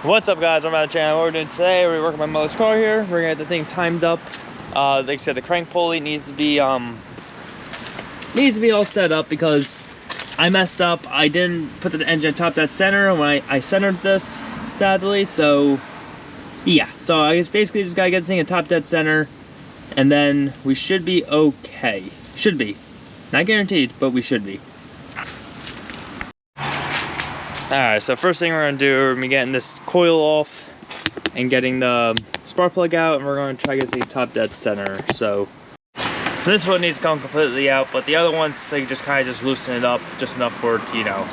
What's up, guys? I'm on the channel. What we're doing today, we're working my mother's car here. We're gonna get the things timed up. Like I said, the crank pulley needs to be all set up because I messed up. I didn't put the engine top dead center when I centered this, sadly. So yeah, so I guess basically just gotta get this thing in top dead center, and then we should be okay. Should be, not guaranteed, but we should be. Alright, so first thing we're going to do, we're going to be getting this coil off and getting the spark plug out, and we're going to try to get the top dead center. So this one needs to come completely out, but the other ones, they just kind of just loosen it up just enough for it to, you know,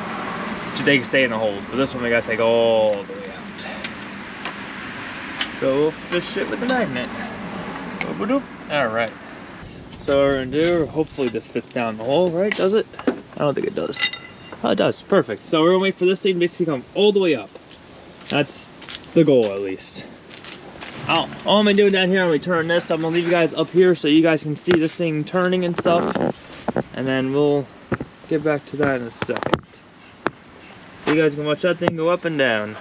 they can stay in the holes. But this one we got to take all the way out. So we'll fish it with the magnet. Alright, so what we're going to do, hopefully this fits down the hole, right? Does it? I don't think it does. Oh, it does. Perfect. So we're gonna wait for this thing to basically come all the way up. That's the goal, at least. All I'm gonna do down here, I'm gonna turn this. I'm gonna leave you guys up here so you guys can see this thing turning and stuff. And then we'll get back to that in a second. So you guys can watch that thing go up and down.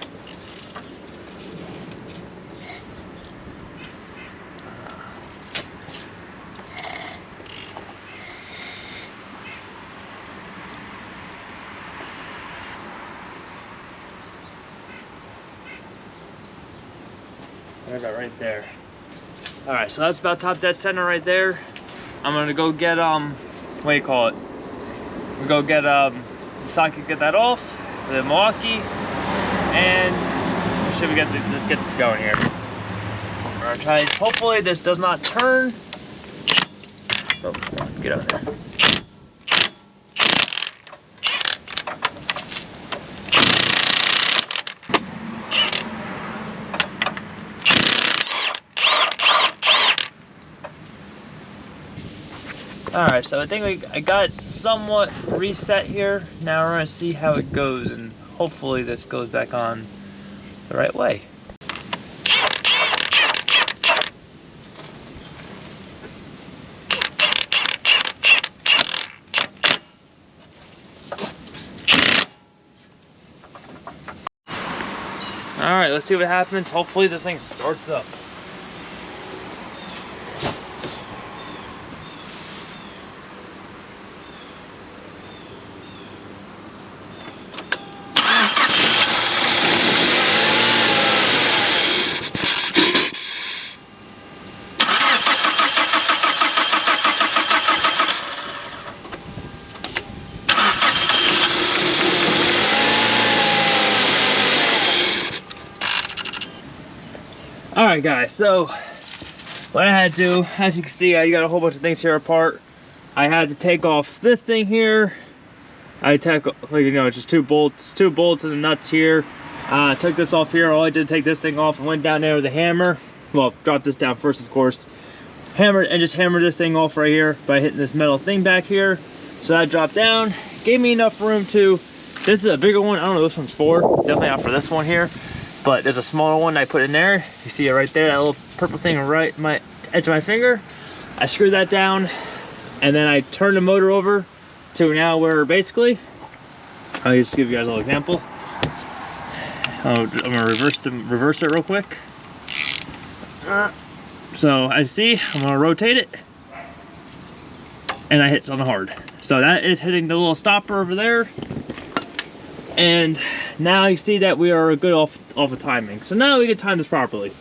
I got right there. All right, so that's about top dead center right there. I'm gonna go get what do you call it? We'll go get the socket, get that off, the Milwaukee, and should we get this going here? We're gonna try. Hopefully this does not turn. Oh, come on, get out there. Alright, so I think I got it somewhat reset here. Now we're going to see how it goes, and hopefully this goes back on the right way. Alright, let's see what happens. Hopefully this thing starts up. Alright guys, so what I had to do, as you can see, I got a whole bunch of things here apart. I had to take off this thing here. I took, like, you know, just two bolts and the nuts here. Took this off here. All I did, take this thing off and went down there with a hammer. Well, dropped this down first, of course. Hammered and just hammered this thing off right here by hitting this metal thing back here. So that dropped down, gave me enough room to, this is a bigger one. I don't know what this one's for. Definitely not for this one here. But there's a smaller one I put in there. You see it right there, that little purple thing right my edge of my finger. I screwed that down, and then I turned the motor over to now where basically, I'll just give you guys a little example. I'm gonna reverse it real quick. So I see, I'm gonna rotate it, and I hit something hard. So that is hitting the little stopper over there. And now you see that we are good off of timing. So now we can time this properly.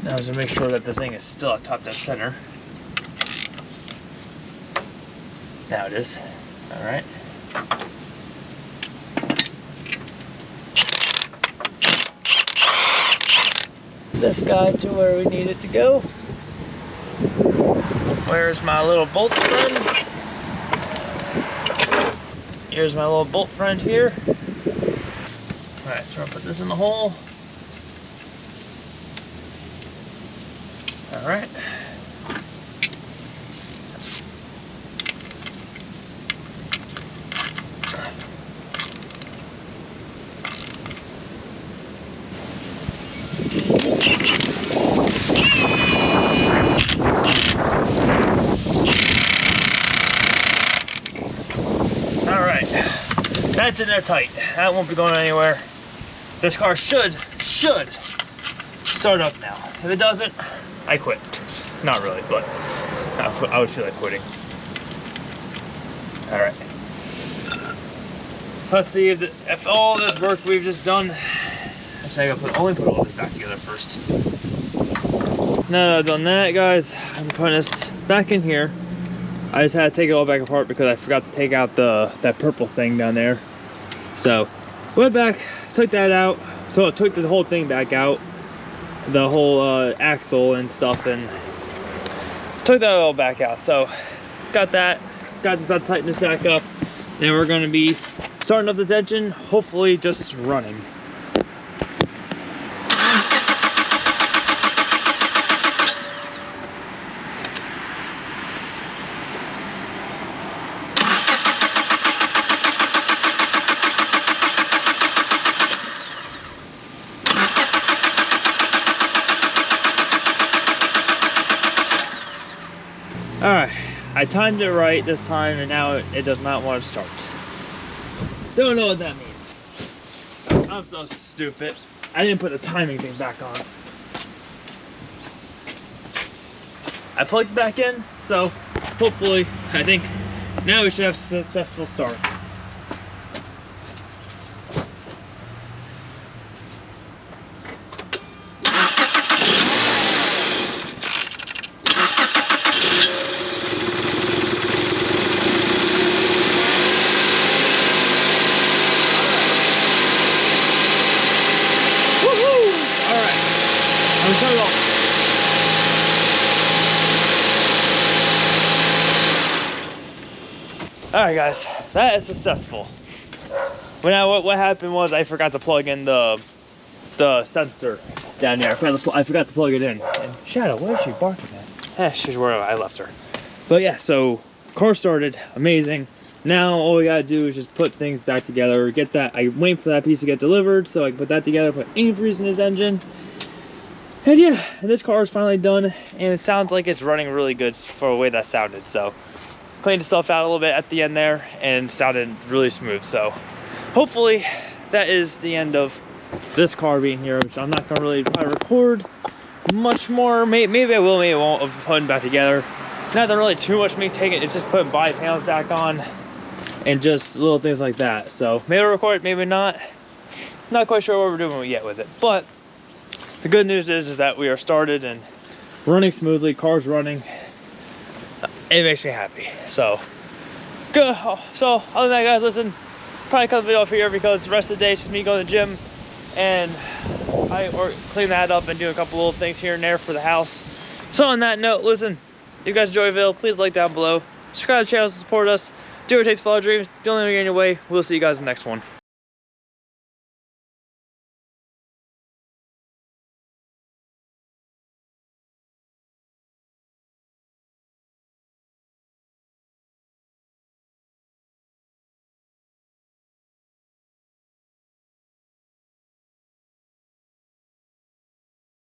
Now to make sure that this thing is still at top dead center. Now it is. All right. This guy to where we need it to go. Where's my little bolt friend? Here's my little bolt friend here. Alright, so I'll put this in the hole. Alright. That's in there tight. That won't be going anywhere. This car should start up now. If it doesn't, I quit. Not really, but I would feel like quitting. All right. Let's see if all this work we've just done. Actually, I gotta only put all this back together first. Now that I've done that, guys, I'm putting this back in here. I just had to take it all back apart because I forgot to take out that purple thing down there. So went back, took that out, so I took the whole thing back out, the whole axle and stuff, and took that all back out. So got this about to tighten this back up. Then we're gonna be starting up this engine, hopefully just running. All right, I timed it right this time, and now it does not want to start. Don't know what that means. I'm so stupid. I didn't put the timing thing back on. I plugged it back in, so hopefully, I think now we should have a successful start. Alright guys, that is successful. What happened was I forgot to plug in the sensor down there. I forgot to plug it in. And Shadow, where is she barking at? She's where I left her. But yeah, so car started, amazing. Now all we gotta do is just put things back together, get that. I wait for that piece to get delivered so I can put that together, put antifreeze in his engine. And yeah, this car is finally done, and it sounds like it's running really good for the way that sounded. So cleaned the stuff out a little bit at the end there and sounded really smooth. So hopefully that is the end of this car being here, which I'm not gonna really try to record much more. Maybe I will, maybe I won't, of putting back together. Not that really too much me taking, it's just putting body panels back on and just little things like that. So maybe I'll record it, maybe not. Not quite sure what we're doing yet with it, but the good news is that we are started and running smoothly, car's running. It makes me happy. So good. So other than that, guys, listen, probably cut the video off here because the rest of the day is just me going to the gym and clean that up and do a couple little things here and there for the house. So on that note, listen, if you guys enjoy the video, please like down below, subscribe to the channel to support us, do what it takes to follow our dreams, don't let it get in your way. We'll see you guys in the next one.